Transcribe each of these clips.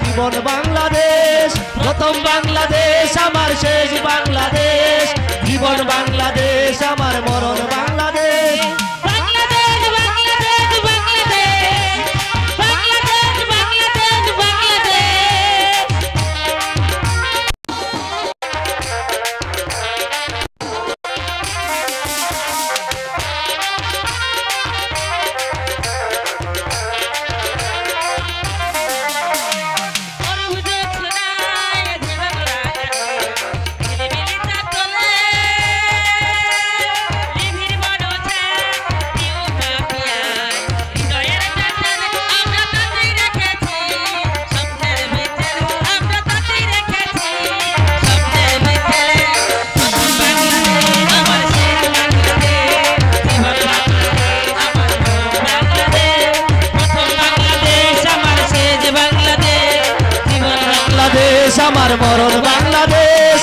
জীবন বাংলাদেশ, প্রথম বাংলাদেশ আমার শেষ বাংলাদেশ, জীবন বাংলাদেশ আমার মরণ বাংলাদেশ। আমার মরণ বাংলাদেশ।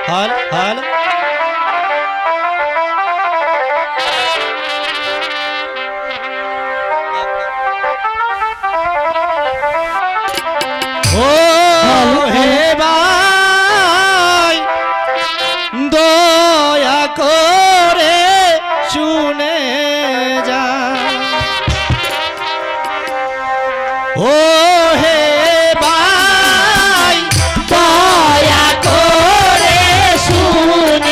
হাল হাল ও হে ভাই দয়া করে শুনে যা, ও হে ভাই দয়া করে শুনে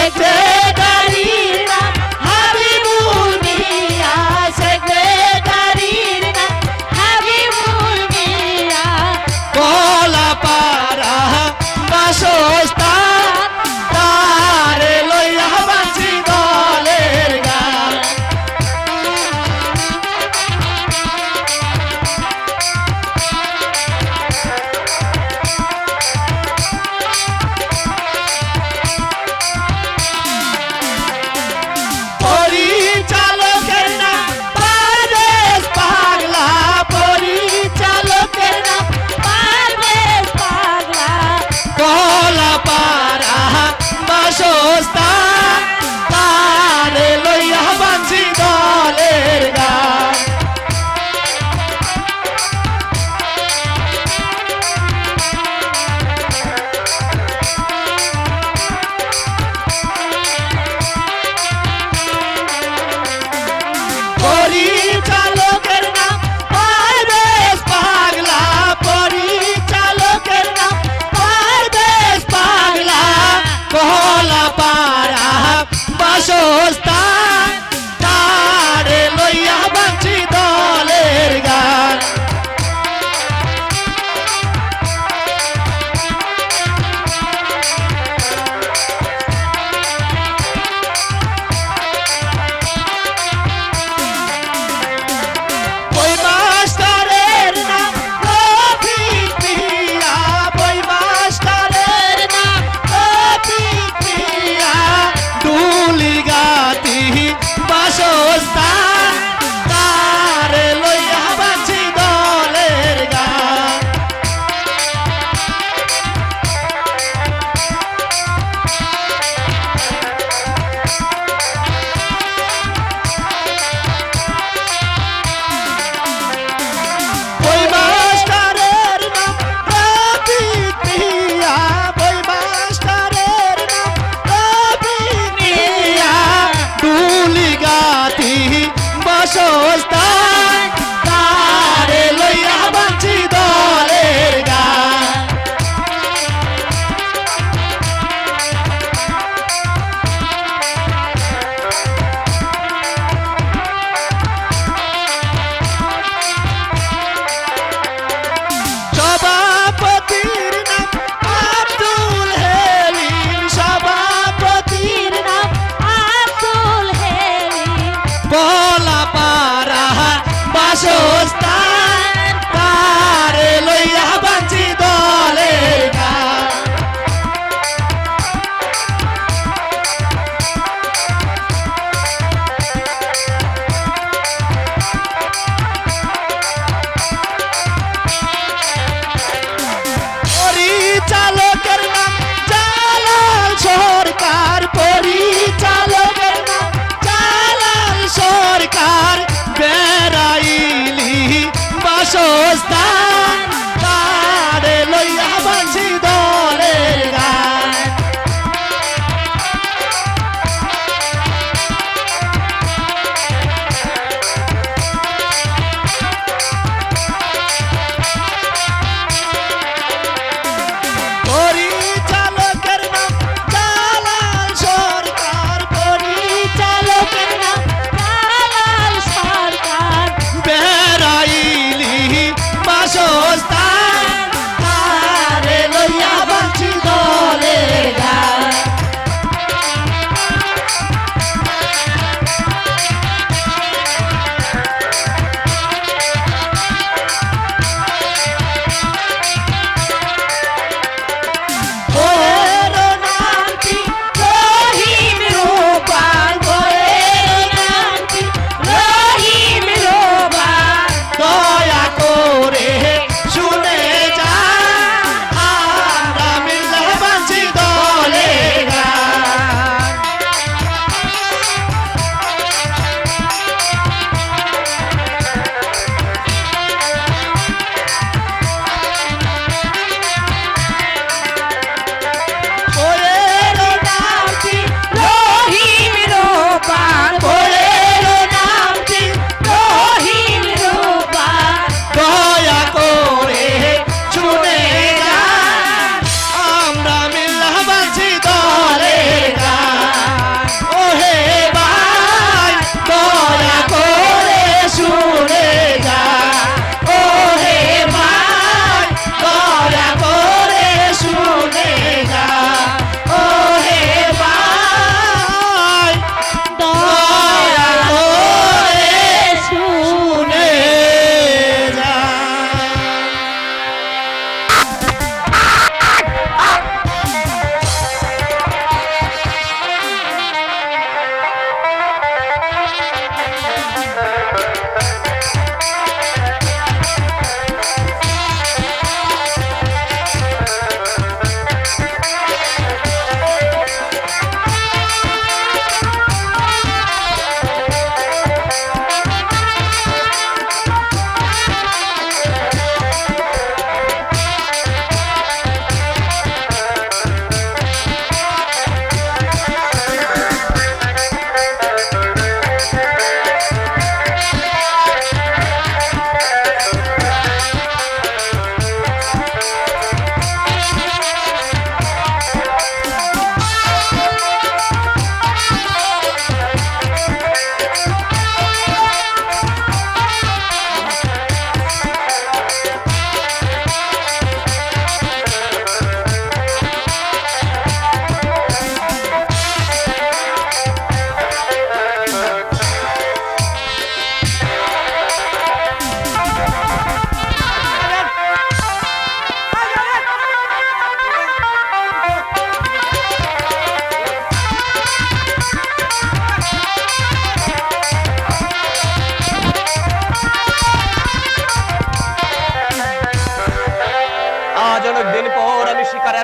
সেক্রেটারির নাম হাবিবুল মিয়া, সেক্রেটারির নাম হাবিবুল মিয়া। কলাপাড়া বাসস্থান তারে লইয়া বাঁচি দলের গান। পরিচালকের নাম পারভেজ পাগলা, পরিচালকের নাম পারভেজ পাগলা। কলাপাড়া বাসস্থান তারে লইয়া বাঁচি দলের গান। পরিচালকের নাম পারভেজ পাগলা, পরিচালকের নাম পারভেজ পাগলা। কলাপাড়া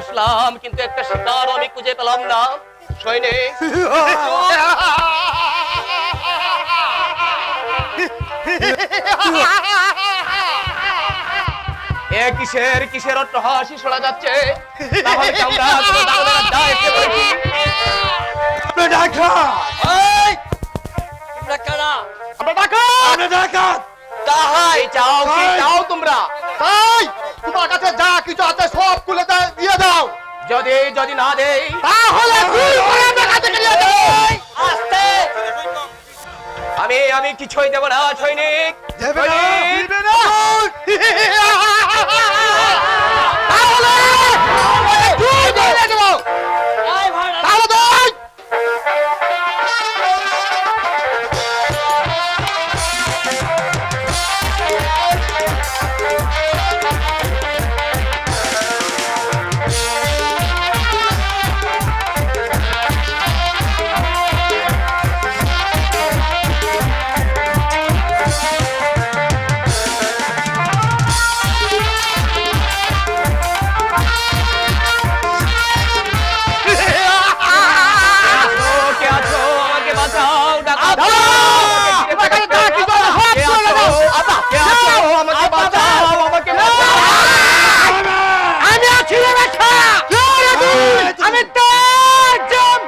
আসলাম, কিন্তু একটা শিকার আমি খুঁজে পেলাম না। সৈনিক, এ কিসের কিসের অট্টহাসি শোনা যাচ্ছে? তাহলে কি আমরা কোনো দাঙ্গার দায়িত্বে পড়েছি? আমরা ডাকাত। এই, তোমরা কারা? আমরা ডাকাত। তাহাই চাও কি চাও তোমরা? তাই তোমার কাছে যা কিছু আছে সব খুলে দিয়ে দাও। যদি না দেই তাহলে তুই ওরা ডাকাতে নিয়ে দে। আস্তে, আমি কিছুই দেব না সৈনিক। দেবে না, সৈনিক, দিবে না। তাহলে তুই দিয়ে দেব। তাহলে তুই কে আছো? আমাকে বাঁচাও, ডাকাত। তোমার কাছে যা কিছু আছে সব কে খুলে আছো? দাও। কে আছো? আমাকে বাঁচাও, আমাকে বাঁচাও। আমি আছি রে বেটা। আমি তাজম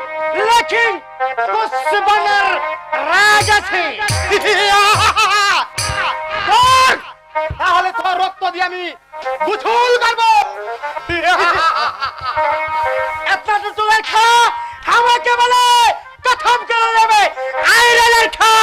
লেকিন কুসবানের রাজ আছি। তাহলে তোর রক্ত দিয়ে আমি গোসল করবো। এত তো লেখা আমাকে বলে প্রথম করে নেবে আইরে লেখা।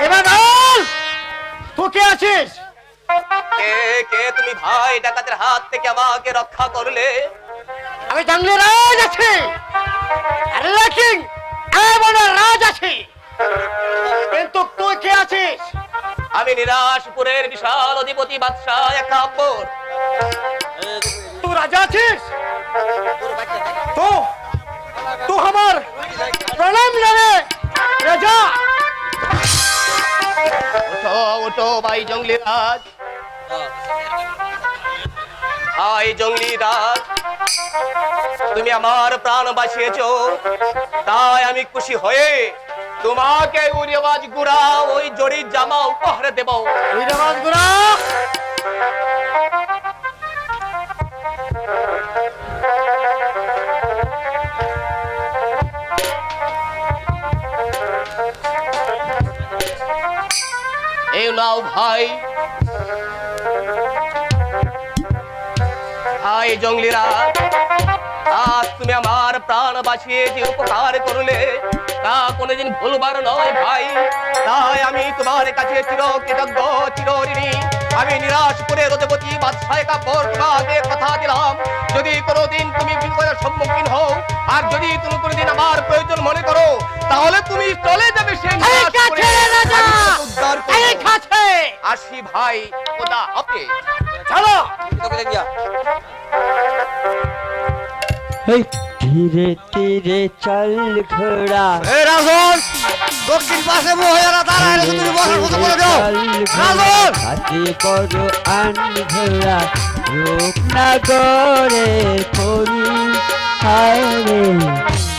এবার বল তুই কে আছিস? কে তুমি ভাই? ডাকাতের হাত থেকে আমাকে রক্ষা করলে। আমি জঙ্গলের রাজ আছি। আরে লেকিন এমন রাজ আছি, কিন্তু তুই কে আছিস? আমি নিরাশপুরের বিশাল অধিপতি বাদশাহ একাব্বর। তুই রাজা আছিস? তো তুই আমার প্রণাম জানে রাজা। ওঠো ওঠো ভাই জঙ্গলি রাজ, ভাই জঙ্গলি রাজ, তুমি আমার প্রাণ বাঁচিয়েছো, তাই আমি খুশি হয়ে তোমাকে উড়িয়াবাজ গুড়া ওই জড়ির জামা উপহার দেব। উইরাবাজ গুড়া এই নাও ভাই। ভাই জঙ্গলি রাজ, আজ তুমি আমার প্রাণ বাঁচিয়ে যে উপকার করলে তা কোনোদিন ভুলবার নয় ভাই। তাই আমি তোমার কাছে চিরকৃতজ্ঞ, চিরঋণী। আমি নিরাশপুরের অধিপতি বাদশাহ একাব্বর তোমাকে কথা দিলাম, যদি কোনোদিন তুমি বিপদের সম্মুখীন হও আর যদি তুমি কোনোদিন আমার প্রয়োজন মনে করো, তাহলে তুমি চলে যাবে সেই নিরাশপুরে। উদ্ধার করো। আসি ভাই, খোদা হাফেজ। চলো। ধীরে ধীরে চল ঘোড়া, এই রাজন দক্ষিণ পাশে মহিলারা দাঁড়ায় আছে, তুমি বসার মতো করে দাও। রাজন হাতে বড় আন ঘোড়া, রূপনগরের পরি হায় রে,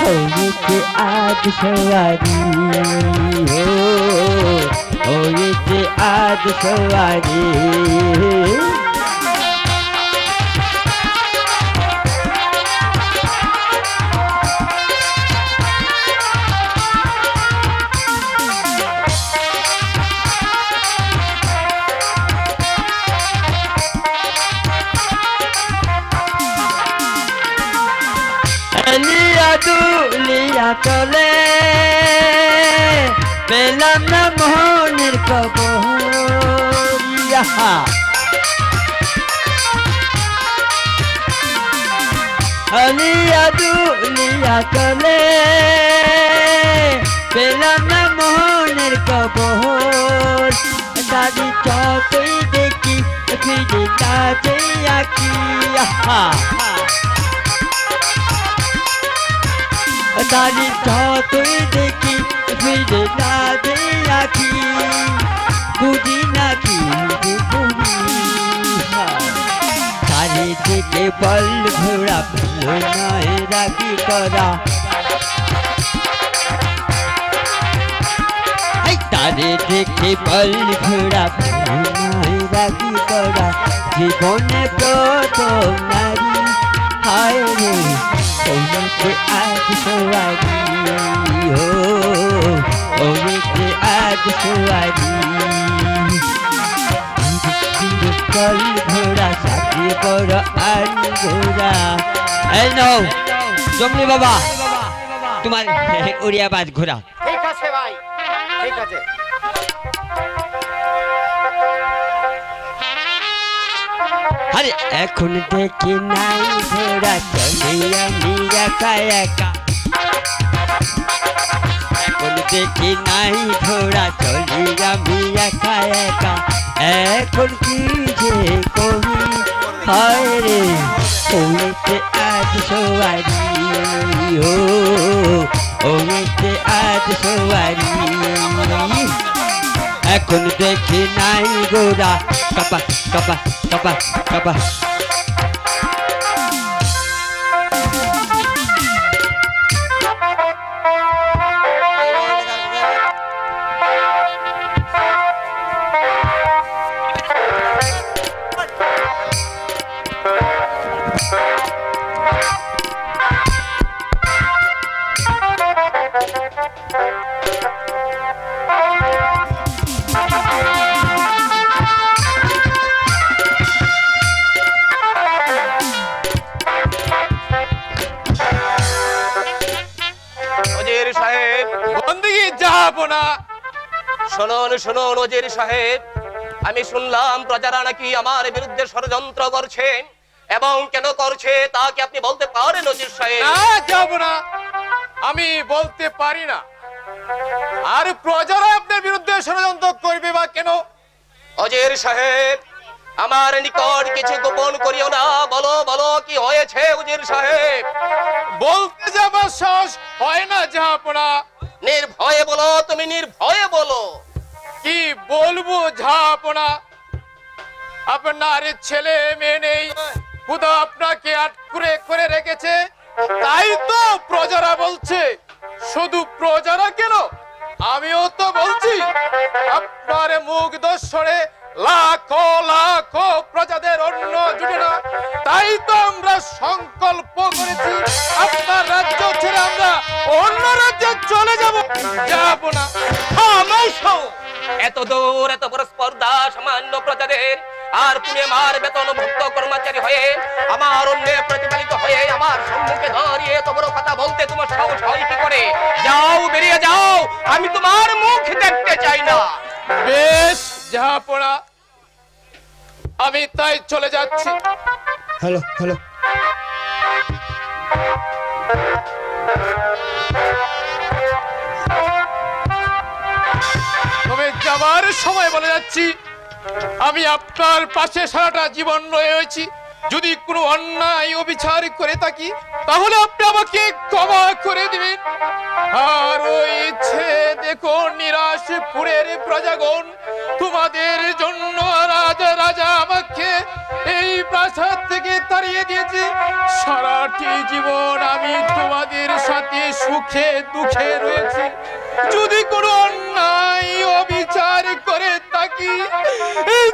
হয়েছে আজ সওয়ারি, হয়েছে আজ সওয়ারি। দুলিয়া চলে পেলাম না মোহনের খবর আলিয়া দুলিয়া চলে পেলাম না মোহনের খবর দাদি যতই দেখি ফিরে কাছে আঁকি দাদি যতই দেখি ফিরে কাছে আঁকি বুঝি নাকি চারিদিকে বল ঘোরা ভালো নয় রাখি করা তারে দেখে বল ঘোরা ভালো নয় রাখি করা জীবনে প্রথম নারী হায় রে ওকে আজ সোয়ারি ওকে আজ সোয়ারি চল ঘোড়া সাথে বড় আর ঘোড়া এই নাও জমলি বাবা তোমার উড়িয়া বাজ ঘোড়া ঠিক আছে ভাই ঠিক আছে আরে এখন দেখি নাই ঘোড়া চলে আমি একা একা এখন দেখি নাই ঘোড়া চলে আমি একা একা এখন কি যে করি হায় রে ওতে আজ সোয়ারি ওতে আজ সোয়ারি এখন দেখি নাই গোরা কাপা কাপা কাপা কাপা শুনুন শুনুন ওজির সাহেব আমি শুনলাম প্রজারা নাকি আমার বিরুদ্ধে ষড়যন্ত্র করছে এবং কেন করছে তা কি আপনি বলতে পারেন ওজির সাহেব? না যাব না, আমি বলতে পারি না। আর প্রজারা আপনার বিরুদ্ধে ষড়যন্ত্র করবে বা কেন? ওজির সাহেব আমার নিকট কিছু গোপন করিও না, বলো বলো কি হয়েছে ওজির সাহেব? বলতে যাবার সাহস হয় না জাহাপনা। নির্ভয়ে বলো, তুমি নির্ভয়ে বলো। কি বলবো জাহাপনা, আপনার ছেলে মেয়ে নেই, খুদা আপনাকে আটকুরে করে রেখেছে, তাই তো প্রজারা বলছে। শুধু প্রজারা কেন, আমিও তো বলছি। আপনার মুখ দর্শনে লাখো লাখো প্রজাদের অন্য জুটে না, তাই তো আমরা সংকল্প করেছি আপনার রাজ্য ছেড়ে আমরা অন্য রাজ্যে চলে যাব। যাব না। এত দূর এত বড় স্পর্ধা সামান্য প্রজাদের, আর তুমি আমার বেতনভুক্ত কর্মচারী হয়ে আমার অন্যে প্রতিপালিত হয়ে আমার সম্মুখে দাঁড়িয়ে এত বড় কথা বলতে তোমার সাহস হয় কি করে? যাও, বেরিয়ে যাও, আমি তোমার মুখ দেখতে চাই না। বেশ জাহাপনা, আমি তাই চলে যাচ্ছি। হ্যালো হ্যালো তবে যাবার সময় বলে যাচ্ছি, আমি আপনার পাশে সারাটা জীবন রয়েছি। যদি কোনো অন্যায় অবিচার করে থাকি তাহলে আপনি আমাকে ক্ষমা করে দিবেন। আর ওই দেখো নিরাশপুরের প্রজাগণ, তোমাদের জন্য রাজা রাজা আমাকে এই প্রাসাদ থেকে তাড়িয়ে দিয়েছে। সারাটি জীবন আমি তোমাদের সাথে সুখে দুঃখে রয়েছি। যদি কোনো অন্যায় অবিচার করে থাকি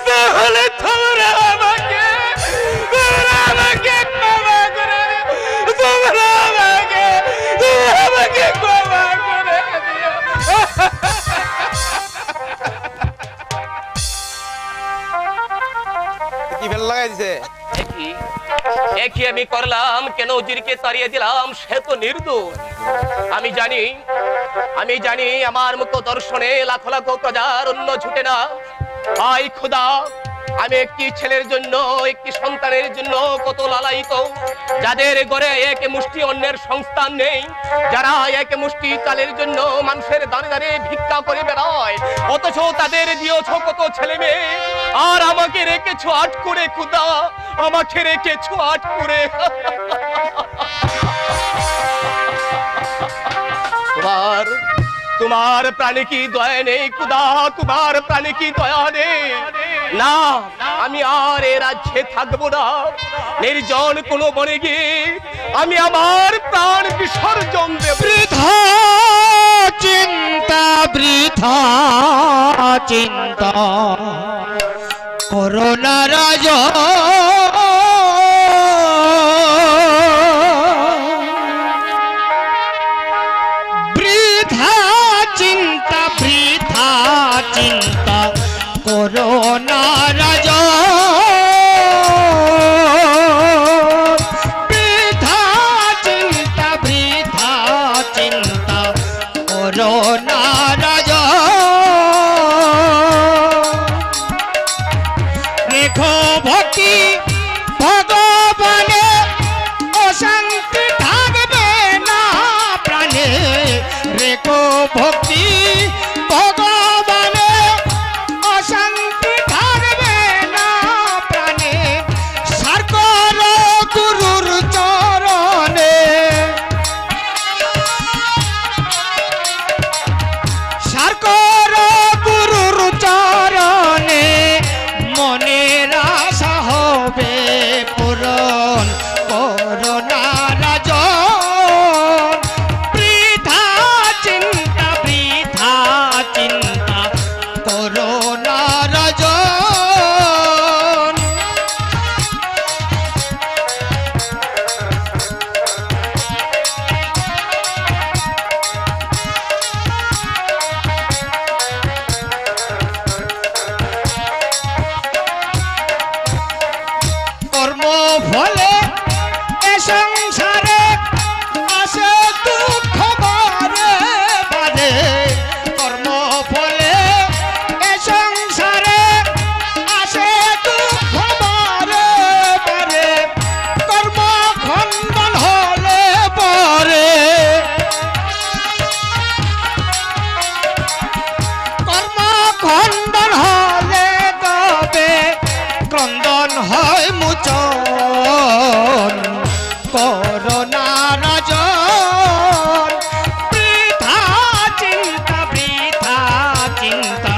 তাহলে তোমরা আমাকে ক্ষমা করে দিও। তোমরা আমাকে ক্ষমা করে দিও। কি ভাল লাগাই দিছে? একই আমি করলাম কেন? উজিরকে তাড়িয়ে দিলাম, সে তো নির্দোষ। আমি জানি আমার মুখ দর্শনে লাখো লাখো প্রজার অন্য ছুটে না। ভাই খোদা, আমি একটি ছেলের জন্য, একটি সন্তানের জন্য কত লালায়িত, যাদের ঘরে এক মুষ্টি অন্যের সংস্থান নেই, যারা এক মুষ্টি চালের জন্য মানুষের দানে দানে ভিক্ষা করে বেড়ায়, অথচ তাদের দিয়েছ কত ছেলে মেয়ে, আর আমাকে রেখেছো আট করে। খোদা, আমাকে রেখেছো আট করে। তোমার প্রাণে কি দয়া নেই খোদা? তোমার প্রাণে কি দয়া নেই? না, আমি আর এ রাজ্যে থাকবো না। নির্জন কোনো বনে গিয়ে আমি আমার প্রাণ বিসর্জন দেব। বৃথা চিন্তা, বৃথা চিন্তা করোনা রাজ, বৃথা চিন্তা, বৃথা চিন্তা করোনা রাজ, বৃথা চিন্তা, বৃথা চিন্তা করোনা রাজ। রেখো ভক্তি ভগবানে, অশান্তি থাকবে না প্রাণে। রেখো ভক্তি ভগবানে, অশান্তি থাকবে না প্রাণে। সার করো গুরুর চরণে, সার করো গুরুর চরণে, মনের আশা হবে পূরণ করোনা রাজন। বৃথা চিন্তা, বৃথা চিন্তা করোনা রাজন। কর্ম ফলে এ সংসারে আসে দুঃখ বারে বারে। কর্ম ফলে এ সংসারে আসে দুঃখ বারে বারে। কর্ম খণ্ডন হলে পরে, কর্ম খণ্ডন হলে তবে ক্রন্দন হয় মোচন করোনা রাজন। বৃথা চিন্তা, বৃথা চিন্তা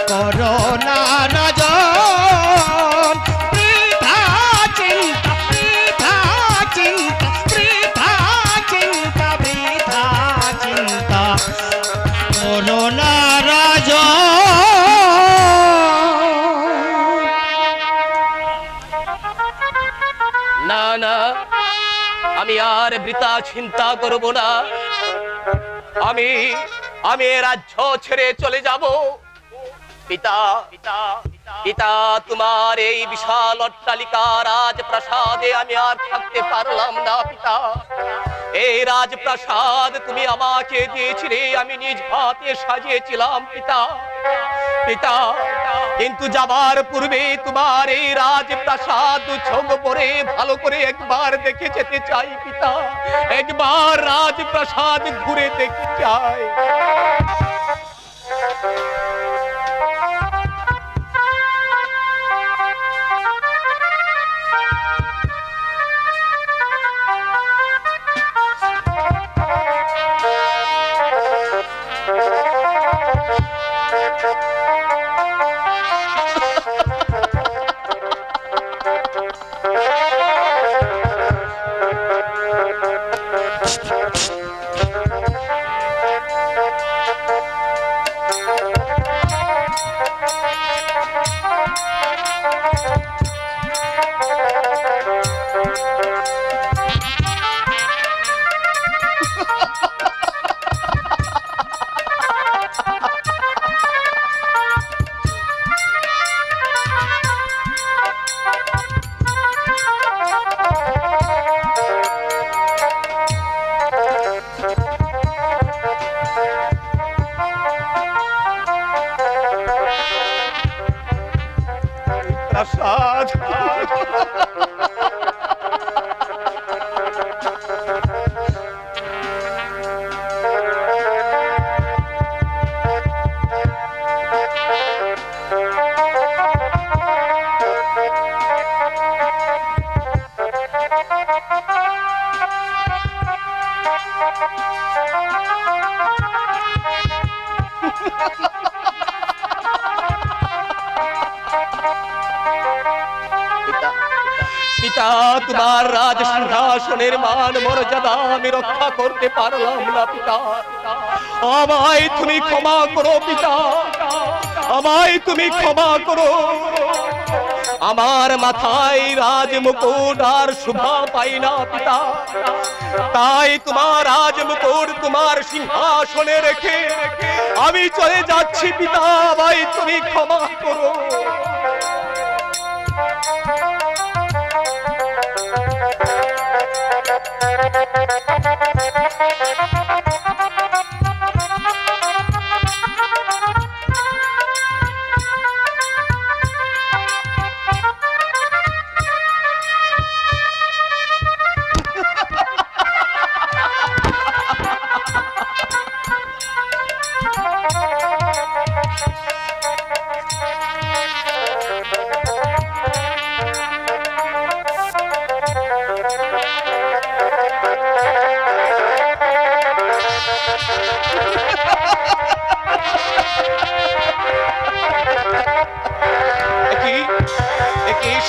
করোনা রাজন। বৃথা চিন্তা, বৃথা চিন্তা, বৃথা চিন্তা, বৃথা চিন্তা করোনা রাজন। না না, আমি আর বৃথা চিন্তা করব না। আমি এ রাজ্য ছেড়ে চলে যাব। পিতা, পিতা, পিতা, তোমার এই বিশাল অট্টালিকা রাজপ্রাসাদে আমি আর থাকতে পারলাম না। পিতা, এই রাজপ্রাসাদ তুমি আমাকে দিয়েছিলে, আমি নিজ হাতে সাজিয়েছিলাম। পিতা, পিতা, কিন্তু যাবার পূর্বে তোমার এই রাজপ্রাসাদ চোখ পরে ভালো করে একবার দেখে যেতে চাই। পিতা, একবার রাজপ্রাসাদ ঘুরে দেখতে চাই। রাজপ্রাসাদ। পিতা, তোমার রাজ সিংহাসনের মান মর্যাদা আমি রক্ষা করতে পারলাম না পিতা, আমায় তুমি ক্ষমা করো পিতা, আমায় তুমি ক্ষমা করো। আমার মাথায় রাজ মুকুট আর শোভা পাই না পিতা, তাই তোমার রাজ মুকুট তোমার সিংহাসনে রেখে আমি চলে যাচ্ছি পিতা, আমায় তুমি ক্ষমা করো।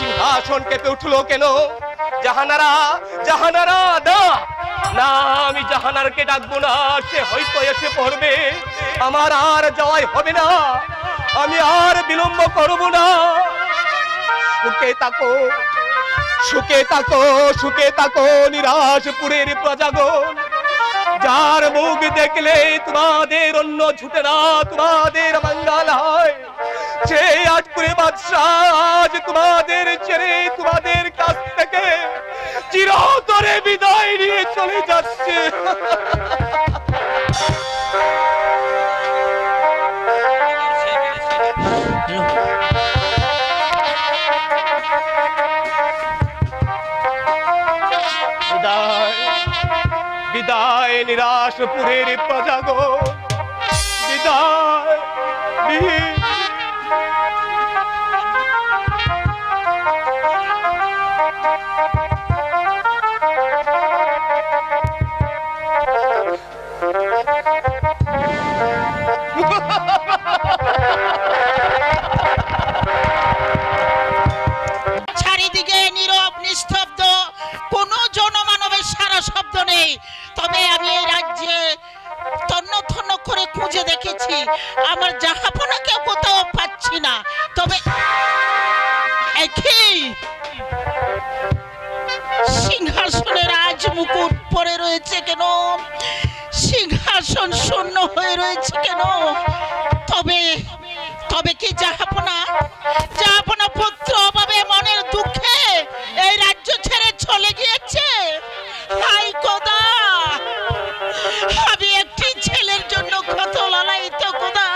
সিংহাসন কেঁপে উঠলো কেন? জাহানারা, জাহানারা দা না, আমি জাহানারকে ডাকবো না, সে হয়তো এসে পড়বে, আমার আর যাওয়াই হবে না, আমি আর বিলম্ব করব না। সুখে থাকো, সুখে থাকো, সুখে থাকো নিরাশপুরের প্রজাগণ, যার মুখ দেখলে তোমাদের অন্য ছুটে না, তোমাদের মঙ্গল হয়, সেই আটপুরে বাদশাহ আজ তোমাদের ছেড়ে তোমাদের কাছ থেকে চিরতরে বিদায় নিয়ে চলে যাচ্ছে। বিদায়, বিদায় নিরাশপুরের প্রজাগণ, বিদায়। চারিদিকে নীরব নিস্তব্ধ, কোনো জনমানবের সারা শব্দ নেই। তবে আমি এই রাজ্যে তন্ন তন্ন করে খুঁজে দেখেছি, আমার জাহাপনাকে কোথাও পাচ্ছি না। তবে একই সিংহাসনে রাজ মুকুট পরে রয়েছে কেন? সিংহাসন শূন্য হয়ে রয়েছে কেন? তবে তবে কি জাহাপনা, জাহাপনা পুত্র অভাবে মনের দুঃখে এই রাজ্য ছেড়ে চলে গিয়েছে? হাই খোদা, আমি একটি ছেলের জন্য কত লালায়িত খোদা,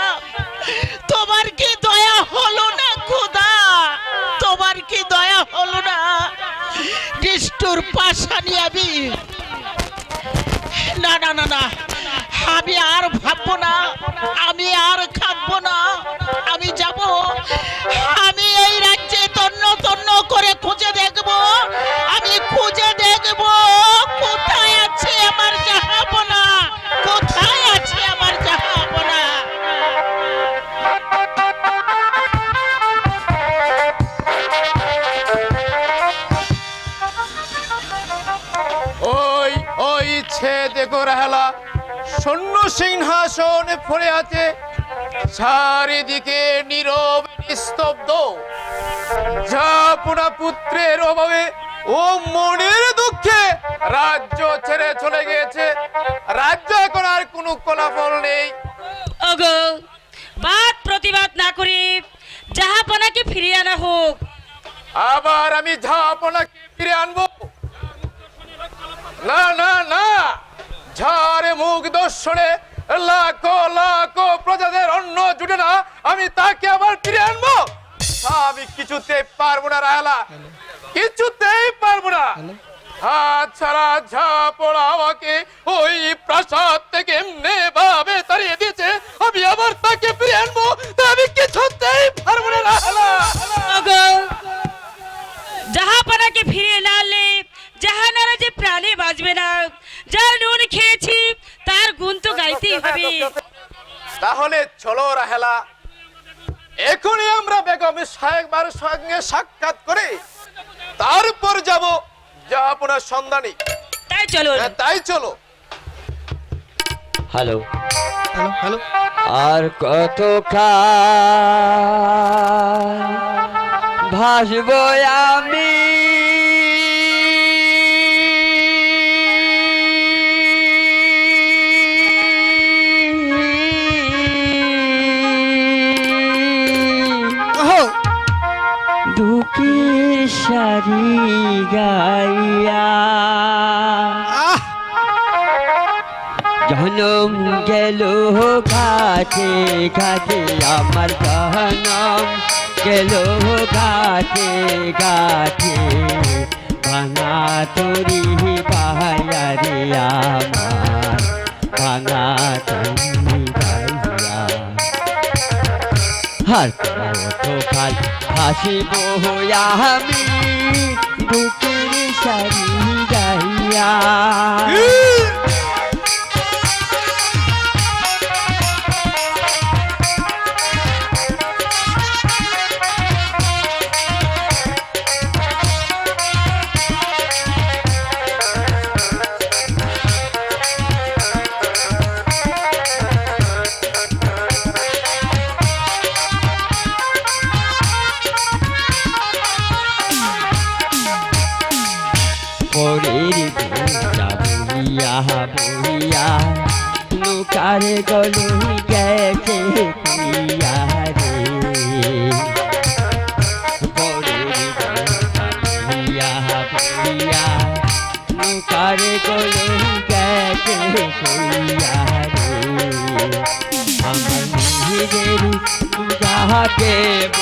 তোমার কি দয়া হলো না খোদা? তোমার কি দয়া হলো না? নিষ্ঠুর পাশানি আমি, না না না না, আমি আর ভাববো না, আমি আর খাবো না, আমি যাব, আমি এই রাজ্যে তন্ন তন্ন করে খুঁজে দেখব, আমি খুঁজে দেখব কোথায় আছে আমার জাহাপনা, কোথায় আছে আমার জাহাপনা। ওই ওই দেখো রাহেলা, শূন্য সিংহাসন পড়ে আছে, চারিদিকে নীরব নিস্তব্ধ, জাহাপনা পুত্রের অভাবে ও মনের দুঃখে রাজ্য ছেড়ে চলে গিয়েছে। রাজ্য এখন আর কোনো কোলাহল নেই। ওগো, বাদ প্রতিবাদ না করি জাহাপনাকে ফিরিয়ে আনা হোক। আবার আমি জাহাপনাকে ফিরে আনবো? না না না, ঝাড়ে মুখ দর্শনে লাখো লাখো প্রজাদের অন্ন জুটে না, আমি তাকে আবার ফিরে আনবো? আমি কিছুতেই পারবো না রাহেলা, কিছুতেই পারবো না। হাত ছাড়া ঝাপড়া আমাকে ওই প্রাসাদ থেকে এমনি ভাবে তাড়িয়ে দিয়েছে, আমি আবার তাকে ফিরে আনবো, তা আমি কিছুতেই পারবো না রাহেলা। জাহাপনাকে ফিরে না আনলে জাহানারা যে প্রাণে বাঁচবে না। যার নুন খেয়েছি তার গুণ তো গাইতেই হবে। তাহলে চলো রাহেলা, এখনই আমরা বেগম সাহেবার সঙ্গে সাক্ষাৎ করে তারপর যাব জাহাপনার সন্ধানে। তাই চলো। তাই চলো। হ্যালো হ্যালো হ্যালো, আর কত ভাসবো আমি দুঃখের সারি গাইয়া জনম গেল ঘাটে ঘাটে আমার জনম গেল ঘাটে ঘাটে ভাঙা তরি বাহারে আমার ভাঙা তরি গাইয়া হার কাল হাসিব আমি বুকের সারি গাইয়া। বহিয়া বহিয়া নৌকার গলুই গেছে পিয়া রে বহিয়া বহিয়া নৌকার গলুই গেছে পিয়া রে আমার নিজের যাহা দেব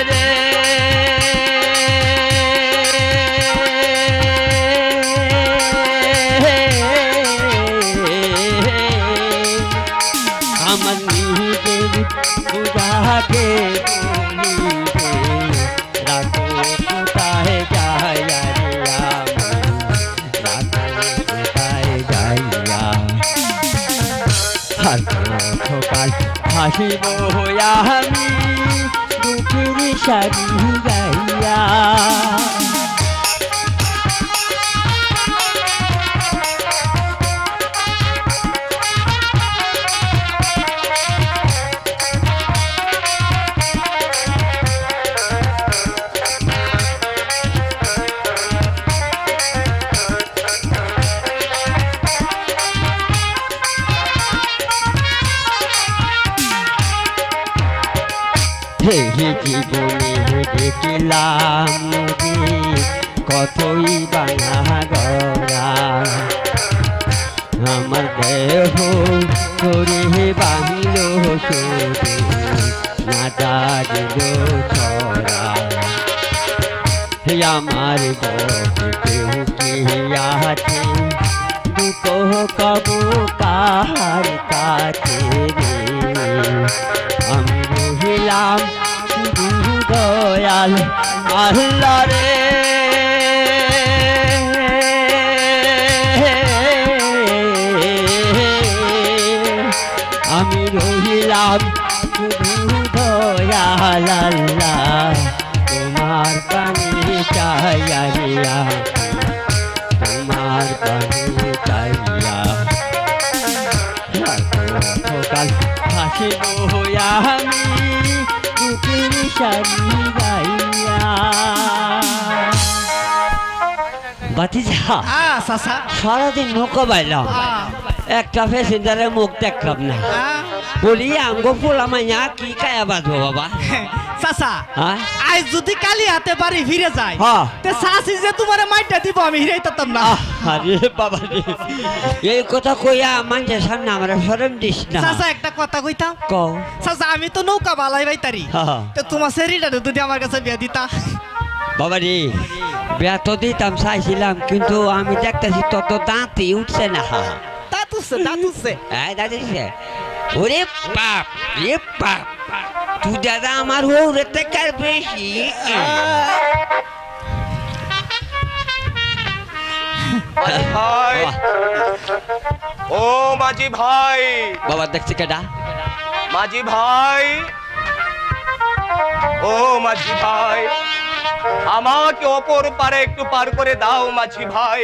রে আমার নিজের বুঝাকে বলিবে রাখো কোথায় যায় রে রাখো কোথায় যাইয়া আর সকাল হাসিব আমি দুঃখের সারি গাইয়া। হে জীবনে দেখলাম কতই বাঙা গড়া আমার দেহ করে বাহিল না জাগিল ছড়া হে আমার আছে দুঃখ কব কাহার কাছে রে আমি রহিলাম দয়াল আল্লাহ রে আমি রহিলাম দয়াল আল্লাহ তোমার পানি চাইয়া তোমার পানি চাইয়া সকাল হাসিব আমি বুকের সারি গাইয়া। বাতিজা সারাদিন নৌকা বাইলাম, একটা প্যাসেঞ্জারের মুখ দেখলাম না, বলি আঙ্গ পোলা মাইয়া কি কায়া বাজবো বাবা চাচা হ্যাঁ আজ যদি কালি হাতে বাড়ি ফিরে যায় হ্যাঁ তে শাশি যে তোমার মাইটা দিব আমি হিরাইতাম না। আরে বাবা রে এই কথা কইয়া মানুষের সামনে আমরা শরম দিস না চাচা একটা কথা কইতাম কও চাচা আমি তো নৌকা বালাই বাইতারি হ্যাঁ তো তোমার শরীরটা যদি আমার কাছে বিয়া দিতা। বাবা রে বিয়া তো দিতাম চাইছিলাম কিন্তু আমি দেখতেছি তত দাঁতই উঠছে না দাঁতুছে দাঁতুছে হ্যাঁ দাঁড়িয়েছে ওরে বাপ রে বাপ তুই দাদা আমার হৌরে থেকে বেশি মাঝি ভাই ও মাঝি ভাই বাবা দেখছি কেডা মাঝি ভাই ও মাঝি ভাই আমাকে অপর পারে একটু পার করে দাও মাঝি ভাই।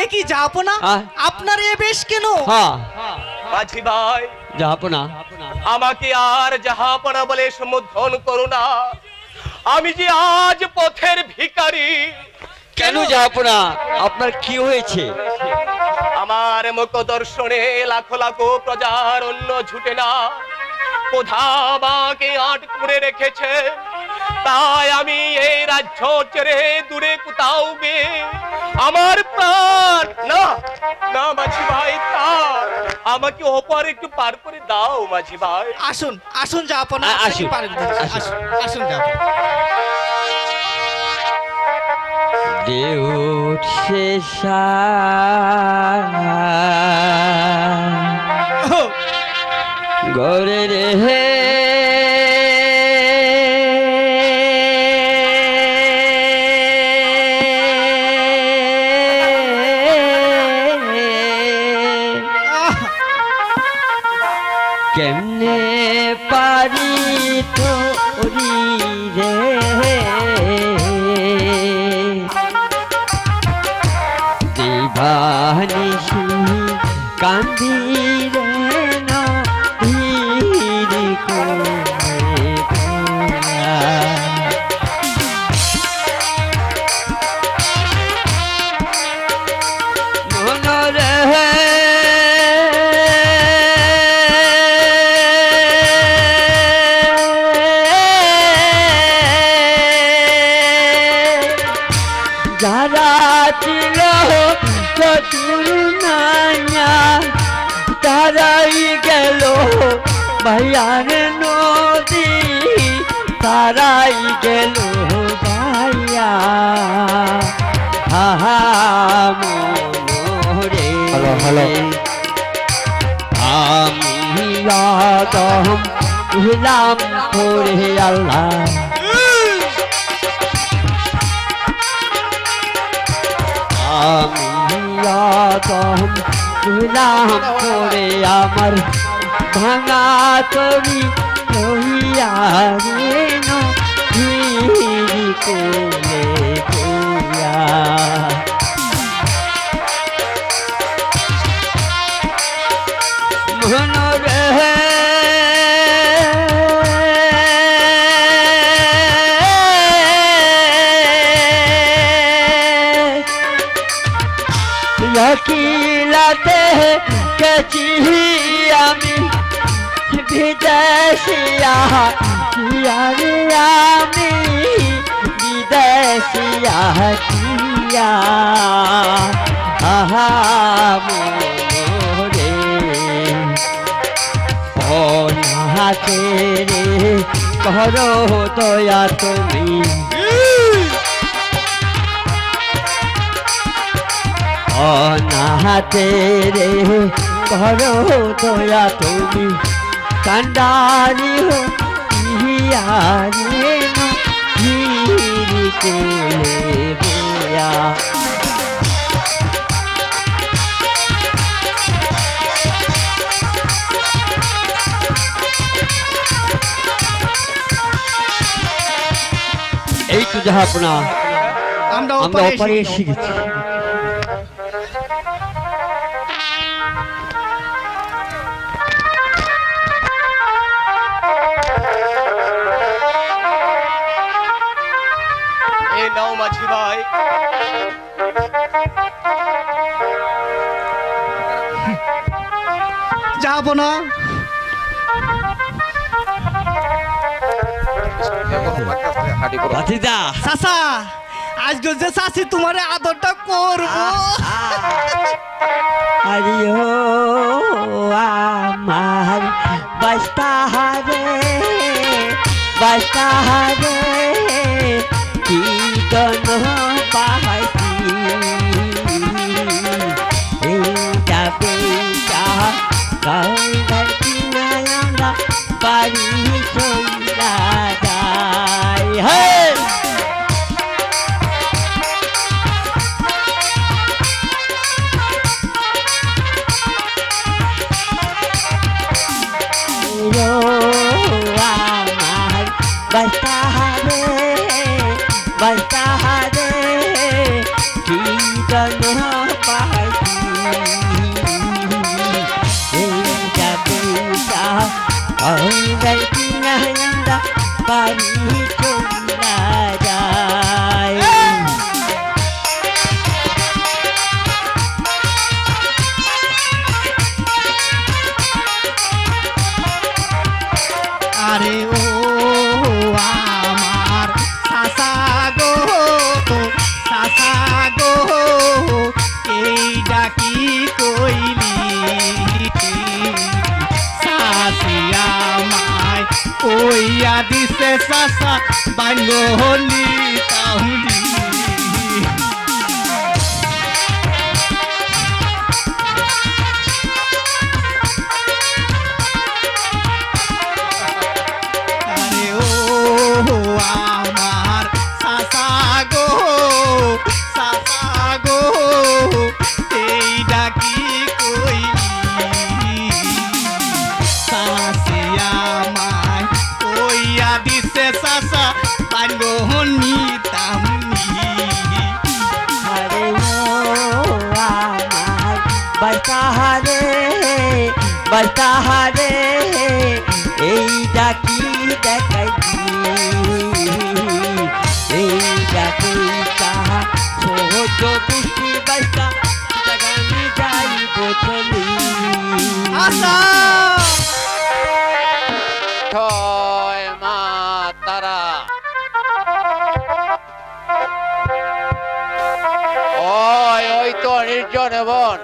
একই যাবো না আপনার এ বেশ কেন? হ্যাঁ মাঝি ভাই যাবো না আমাকে আর জাহাপনা বলে সম্বোধন করো না। আমি যে আজ পথের ভিখারি। কেন যাবো না? আপনার কি হয়েছে? আমার মুখ দর্শনে লাখো লাখো প্রজার অন্য ছুটে না, কোথা আমাকে আট করে রেখেছে। তাই আমি এই রাজ্য ছেড়ে দূরে কোথাও গিয়ে আমার প্রাণ না না মাঝি ভাই, তা আমাকে ওপর একটু পার করে দাও মাঝি ভাই। আসুন আসুন যাবো না, আসুন আসুন যাবো। দেউট শেষা গরে রে কেমনে পারি তোরি রে দিবানিশি কান্দি রে নদীর কোলে মনরে যারা ছিল চতুর নাইয়া তারাই গেল ভাইয়ার নদী, তারাই গেল ভাইয়া হাহা মনোরে। হ্যালো হ্যালো আমি আদম ইলাম করে আল্লাহ আমি আদম ইলাম করে আমার ভাঙা তরি রহিয়া রে নদীর কোলে গিয়া। মনরে লকিলাতে গেছি আমি বিদেশিয়া রে আমি বিদেশিয়া কিয়া আহা মোরে অনাথে রে করো দয়া তুমি অনাথে রে করো দয়া তুমি কান্ডারি হো হিয়ারে নদীর কোলে বয়া। এই তো যাহা আপনা আমরা অপারে এসে গেছি। নাও মাঝি ভাই, যাবো না ভাতিজা চাচা আজকে যে চাচি তোমার আদরটা করবো। আরে ও আমার বাস্তাহারে বাস্তাহারে কি দন পাহাড়ি এইটা বেটা কাউদার কিনায় আমরা বাড়ি চইলা যাই। হ্যাঁ আমার বাস্তাহারে বাস্তাহারে কি দন পাহাড়ি এইটা বেটা কাউদার কিনায় আমরা বাড়ি চইলা যাই। আরে ও আমার চাচা গো চাচা গো এই ডাকি কইলি চাচি আমায় কইয়া দিছে চাচা বাঙ্গলি তাহুলি। আরে ও আমার চাচা গো চাচা গো এই ডাকি কইলি চাচি আমায় কইয়া দিছে চাচা বাঙ্গনি তামনি। আরে ও আমার বাস্তাহারে বাস্তাহারে এই ডাকি দেখাই এই ডাকি তাহা সহজ বৃষ্টি বাস্তা জাগানি যাইব চলি। আশা জয় মা তারা। ওই তো নির্জন বন,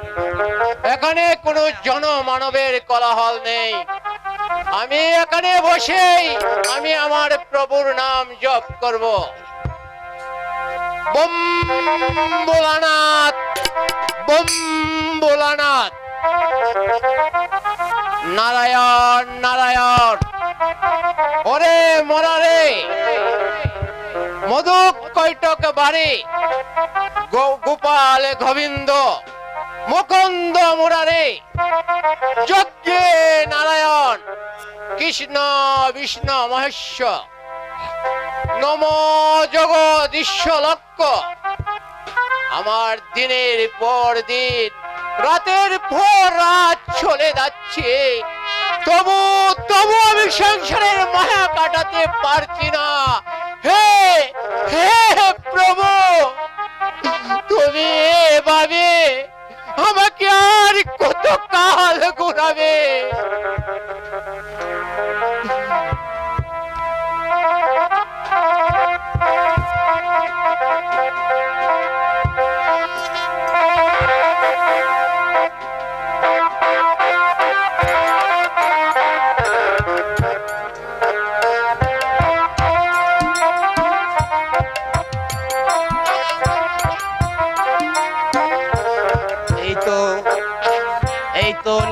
এখানে কোনো জনমানবের কোলাহল নেই। আমি এখানে বসেই আমি আমার প্রভুর নাম জপ করব। বম ভোলানাথ বম ভোলানাথ, নারায়ণ নারায়ণ। ওরে মরারে মধু কৈটক বাড়ি গোপাল গোবিন্দ মুকুন্দ মুরারে যজ্ঞে নারায়ণ কৃষ্ণ বিষ্ণু মহেশ্বর নম জগদীশ্ব লক্ষ। আমার দিনের পর দিন রাতের পর রাত চলে যাচ্ছে, তবু তবু আমি সংসারের মায়া কাটাতে পারছি না। হে হে প্রভু, তুমি এভাবে আমাকে আর কত কাল ঘুরাবে?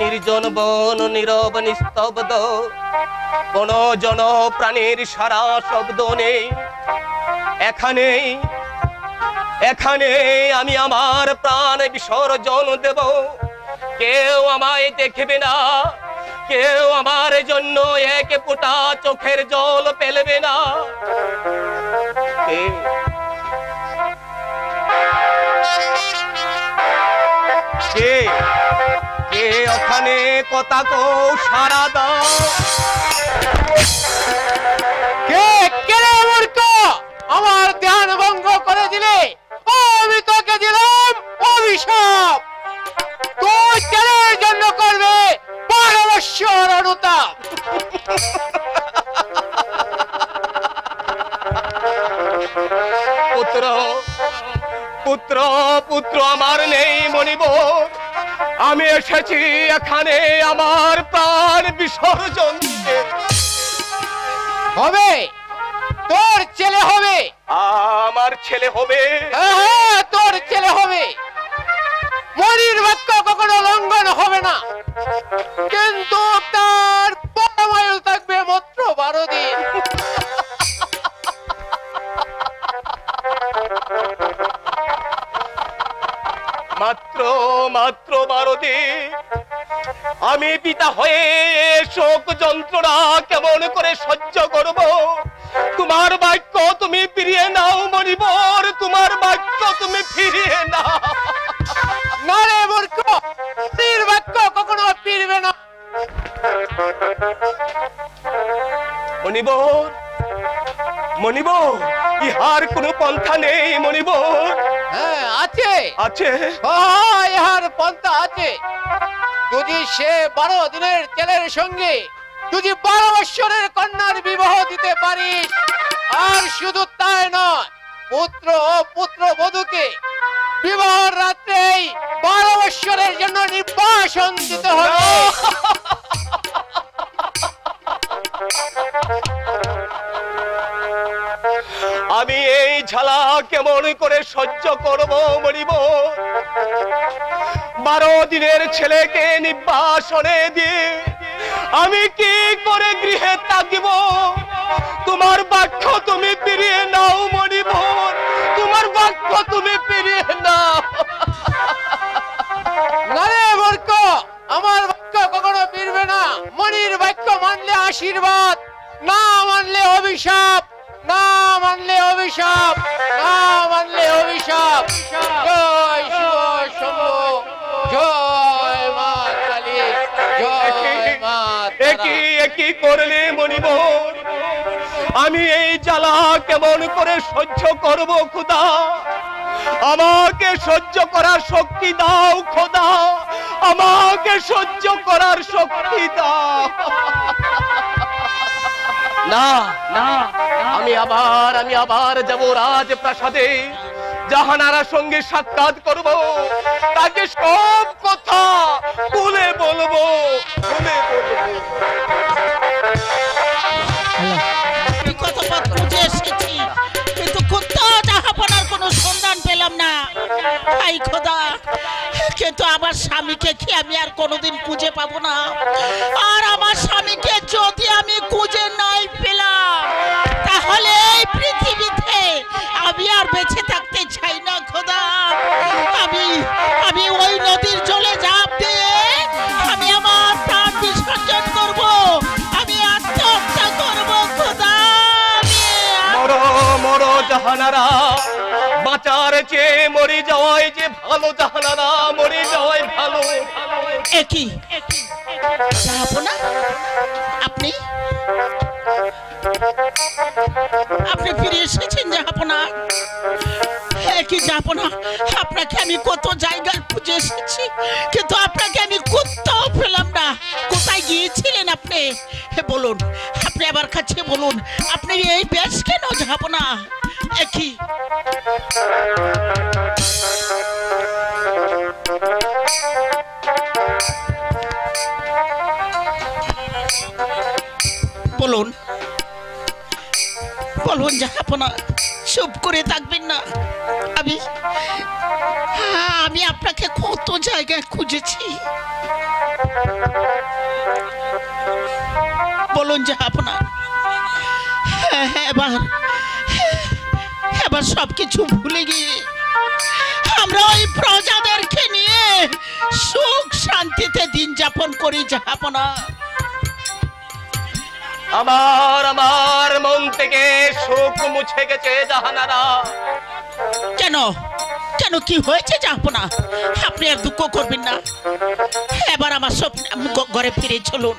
নির্জন বন নীরব নিস্তব্ধ, কোন জন প্রাণীর সারা শব্দ নেই। এখানে এখানে আমি আমার প্রাণ বিসর্জন দেব। কেউ আমায় দেখবে না, কেউ আমার জন্য এক ফোঁটা চোখের জল ফেলবে না। কে কে ওখানে কথা কো সারা দাও? কে কে রে মূর্খ, আমার ধ্যান ভঙ্গ করে দিলে? আমি তোকে দিলাম অভিশাপ। তুই কেনের জন্য করবে পরমেশ্বর অনুতাপ। পুত্র পুত্র পুত্র আমার নেই মনিব, আমি এসেছি এখানে আমার প্রাণ বিসর্জন দিতে। হবে, তোর ছেলে হবে। আমার ছেলে হবে? হ্যাঁ, তোর ছেলে হবে। মনির বাক্য কখনো লঙ্ঘন হবে না, কিন্তু তার পরমায়ু থাকবে মাত্র 12 দিন। মাত্র 12 দিন? আমি পিতা হয়ে শোক যন্ত্রণা কেমন করে সহ্য করব? তোমার বাক্য তুমি ফিরিয়ে নাও মনিবর, তোমার বাক্য তুমি ফিরিয়ে নাও। না রে মূর্খ, মনির বাক্য কখনো ফিরবে না। মনিবর, মনিবর, ইহার কোনো পন্থা নেই মনিবর? হ্যাঁ আছে, আছে। ইহার পন্থা আছে। যদি সে 12 দিনের ছেলের সঙ্গে যদি 12 বৎসরের কন্যার বিবাহ দিতে পারিস, আর শুধু তাই নয়, পুত্র ও পুত্র বধূকে বিবাহের রাত্রেই 12 বৎসরের জন্য নির্বাসন দিতে হবে। আমি এই ঝালা কেমন করে সহ্য করব মনিব? 12 দিনের ছেলেকে নির্বাসনে দিয়ে আমি কি করে গৃহে থাকিব? তোমার বাক্য তুমি ফিরিয়ে নাও মনিব, তোমার বাক্য তুমি ফিরিয়ে নাও। না রে মূর্খ, আমার বাক্য কখনো ফিরবে না। মনির বাক্য মানলে আশীর্বাদ, না মানলে অভিশাপ, না মানলে অভিশাপ, না মানলে অভিশাপ। জয় শিব শম্ভু, জয় মা কালী, জয় মা তারা। একই করলে মনিব? আমি এই জ্বালা কেমন করে সহ্য করব খোদা? আমাকে সহ্য করার শক্তি দাও খোদা, আমাকে সহ্য করার শক্তি দাও। না না, আমি আবার যাব রাজপ্রাসাদে, জাহানারার সঙ্গে সাক্ষাৎ করব, তাকে সব কথা খুলে বলবো, খুলে বলবো। কথা খুঁজে এসেছি, কিন্তু কোথাও জাহাপনার কোনো সন্ধান পেলাম না। হাই খোদা, কিন্তু আমার স্বামীকে কি আমি আর কোনোদিন খুঁজে পাবো না? আর আমার স্বামীকে যদি আমি খুঁজে নাই পেলাম, তাহলে এই পৃথিবীতে আমি আর বেঁচে থাকতে চাই না খোদা। আমি ওই নদীর জলে ঝাঁপ দিয়ে আমি আমার প্রাণ বিসর্জন করব, আমি আত্মহত্যা করব খোদা। মরো মরো জাহানারা, বাঁচার চেয়ে মরে যাওয়াই যে ভালো জাহানারা, মরে যাওয়াই ভালো। একই জাহাপনা, আপনি ফিরে এসেছেন জাহাপনা? একই জাহাপনা, আপনাকে আমি কত জায়গায় খুঁজে এসেছি, কিন্তু আপনাকে আমি কোথাও পেলাম না। কোথায় গিয়েছিলেন আপনি? বলুন, আপনি আমার কাছে বলুন, আপনি এই বেশ কেন জাহাপনা? একই বলুন, বলুন জাহাপনা, চুপ করে থাকবেন না। আমি আপনাকে কত জায়গায় খুঁজেছি, বলুন জাহাপনা। এবার সবকিছু ভুলে গিয়ে আমরা ওই প্রজাদেরকে নিয়ে সুখ শান্তিতে দিন যাপন করি জাহাপনা। আমার মন থেকে শোক মুছে গেছে জাহানারা। কেন কেন কি হয়েছে জাহাপনা? আপনি আর দুঃখ করবেন না, এবার আমার সব ঘরে ফিরে চলুন।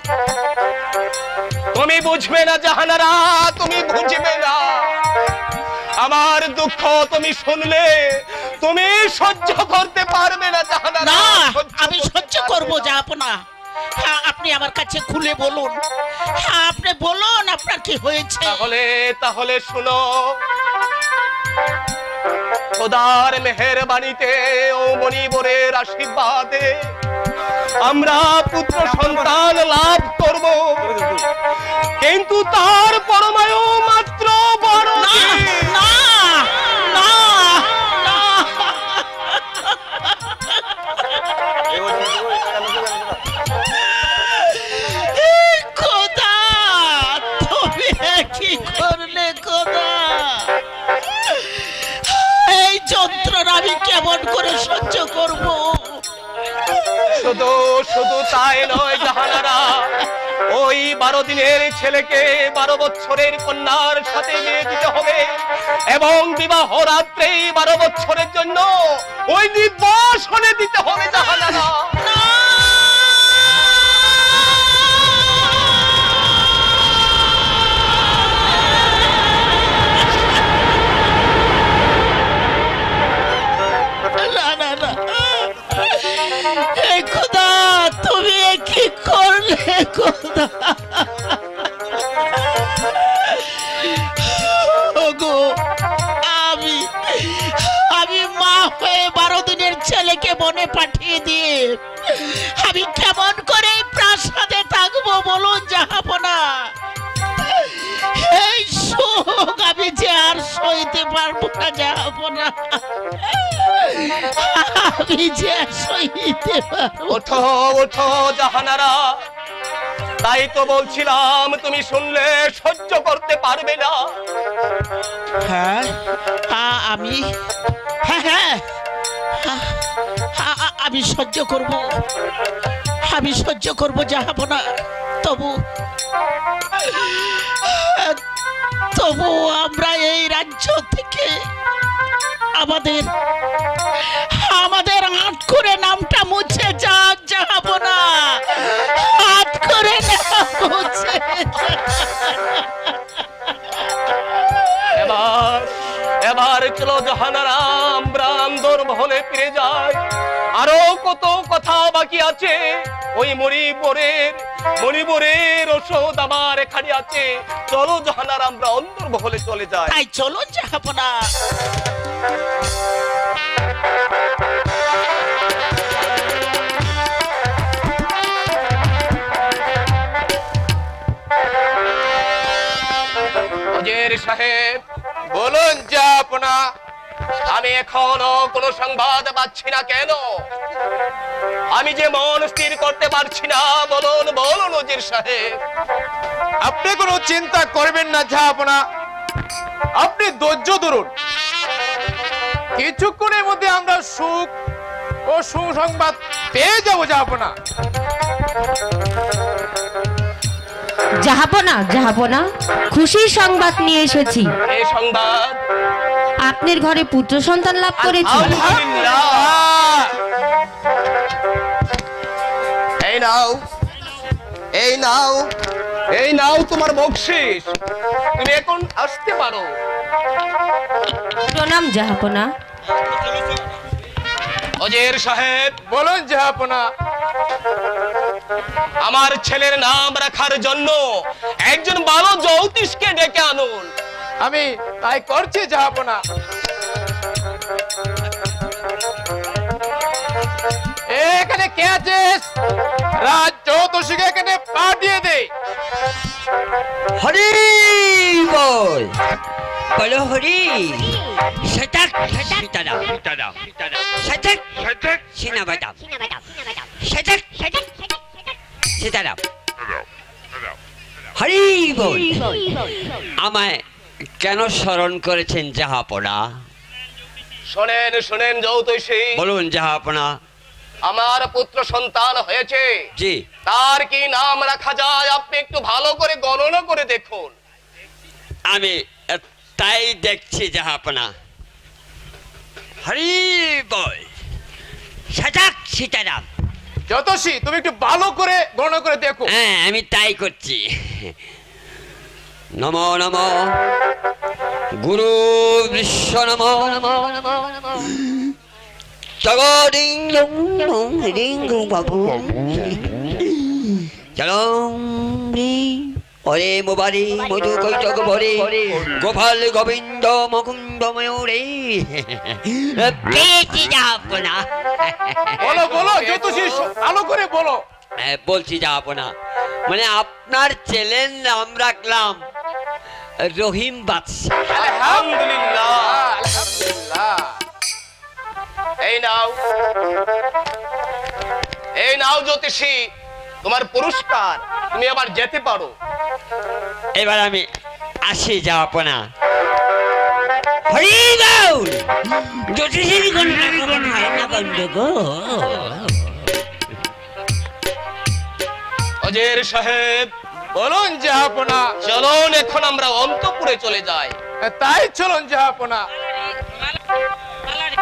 তুমি বুঝবে না জাহানারা, তুমি বুঝবে না। আমার দুঃখ তুমি শুনলে তুমি সহ্য করতে পারবে না জাহানারা। না, আমি সহ্য করবো জাহাপনা। আপনি আমার কাছে খুলে বলুন, আপনি বলুন আপনার কি হয়েছে। তাহলে শুনো। খোদার মেহেরবানিতে ও মণিবরের আশীর্বাদে আমরা পুত্র সন্তান লাভ করব, কিন্তু তার পরমায়ু মাত্র বড় দিন। না না না, খোদা তুমি কি করলে খোদা? এই যন্ত্রণা আমি কেমন করে সহ্য করব? শুধু শুধু তাই নয় জাহানারা, ওই 12 দিনের ছেলেকে 12 বছরের কন্যার সাথে বিয়ে দিতে হবে এবং বিবাহ রাত্রে 12 বছরের জন্য ওই নির্বাসনে দিতে হবে জাহানারা। খোদা তুমি কি করলে খোদা? ওগো আমি মা হয়ে 12 দিনের ছেলেকে বনে পাঠিয়ে দিয়ে আমি কেমন করে প্রাসাদে থাকবো বলুন জাহাপনা? এই শোক আমি যে আর সইতে পারবো না জাহাপনা, আমি যে সইতে পারবো। ওঠো ওঠো জাহানারা, তাই তো বলছিলাম তুমি শুনলে সহ্য করতে পারবে না। হ্যাঁ আমি হ্যাঁ আমি সহ্য করব, আমি সহ্য করব জাহাপনা। তবু আমরা এই রাজ্য থেকে আমাদের আট করে নামটা মুছে যাক জাহাপনা, আট করে নাম মুছে। এবার চলো জাহানারা, আমরা আন্দর ভবনে ফিরে যাই। আরো কত কথা বাকি আছে, ওই মণিপুরের ওষুধ আমার এখানে আছে। চলো জাহানারা, আমরা অন্দর ভবনে চলে যাই। তাই চলো জাহাপনা। ওজির সাহেব, বলুন জাহাপনা। আমি এখনো কোনো সংবাদ পাচ্ছি না কেন? আমি যে মন স্থির করতে পারছি না। বলুন বলুন ওজির সাহেব। আপনি কোনো চিন্তা করবেন না জাহাপনা, আপনি ধৈর্য ধরুন। কিছুক্ষণের মধ্যে আমরা সুখ ও সুসংবাদ পেয়ে যাবো জাহাপনা। জাহাপনা জাহাপনা, খুশির সংবাদ নিয়ে এসেছি। এই সংবাদ? আপনার ঘরে পুত্র সন্তান লাভ করেছি। আলহামদুলিল্লাহ। এই নাও, এই নাও, এই নাও তোমার বকশিশ। তুমি এখন আসতে পারো। প্রণাম জাহাপনা। ওজির সাহেব, বলুন জাহাপনা। আমার ছেলের নাম রাখার জন্য একজন ভালো জ্যোতিষকে ডেকে আনুন। আমি তাই করছি জাহাপনা। এখানে কে আছিস? রাজ জ্যোতিষীকে এখানে পাঠিয়ে দে। হরি বল, বলো হরি। সতক সীতারাম, সতক সিনাবাদাম, সতক সীতারাম। হরি বল। আমায় কেন স্মরণ করেছেন জাহাপনা? শোনেন শোনেন জ্যোতিষী, বলুন জাহাপনা। আমার পুত্র সন্তান হয়েছে। জি। তার কি নাম রাখা যায় আপনি একটু ভালো করে গণনা করে দেখুন। আমি তাই দেখছি জাহাপনা। হরি বল, সতক সীতারাম। জ্যোতিষী, তুমি একটু ভালো করে গণনা করে দেখো। হ্যাঁ, আমি তাই করছি। নমো নমো গুরু বিশ্ব নমো জগদিং বাবু চলো অরে মোবারি মধু কৈতক ভরে গোপাল গোবিন্দ মুকুন্দ ময়ূরে পেয়েছি যাপনা। বলো বলো জ্যোতিষী, ভালো করে বলো। বলছি যাপনা, মানে আপনার ছেলের নাম রাখলাম রহিম বাদশা। আলহামদুলিল্লাহ। আলহামদুলিল্লাহ। এই নাও জ্যোতিষী, তোমার পুরস্কার, তুমি আবার যেতে পারো। এবার আমি আসি যাপনা। হরি বাউল জ্যোতিষীর গন্ড হয় না গন্ড গো। অজের সাহেব, বলুন জাহাপনা। চলুন এখন আমরা অন্তঃপুরে চলে যাই। তাই চলুন জাহাপনা। মালারি